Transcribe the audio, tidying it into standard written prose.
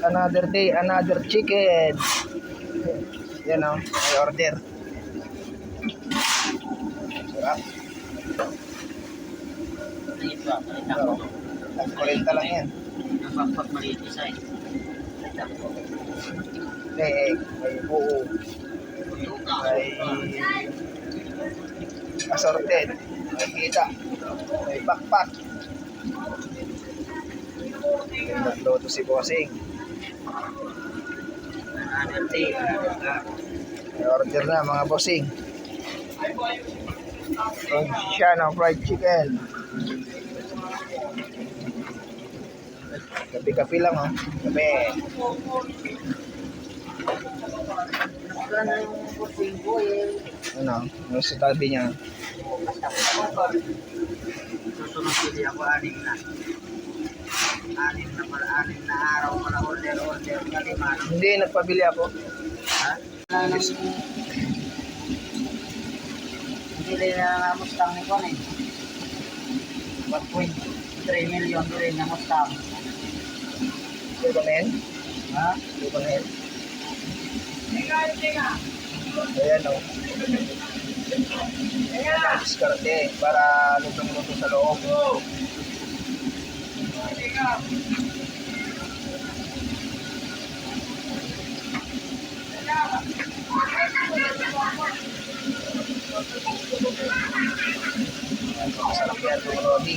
Another day, another chicken. Yan o, may order. Sarap. So, 40 lang yan. Napagpag maliit isa eh. May buo. May assorted. May kita. May backpack. Nagluto si Bossing. May order na mga Bossing. Siya fried chicken. Kapi-kapi lang oh. Kapi. Ano yung puting ko eh. Ano sa tabi niya? Susunod hindi ako anim na. Anim na araw pala order na 5. Hindi, nagpabili ako. Ha? Hindi rin na Mustang ni Kon eh. 1.3 million rin na Mustang. Hindi ba na yan? Ha? Hindi ba na yan? Ayan o. Diskarte para lutong-luto sa loob. Masarap yan itong roti.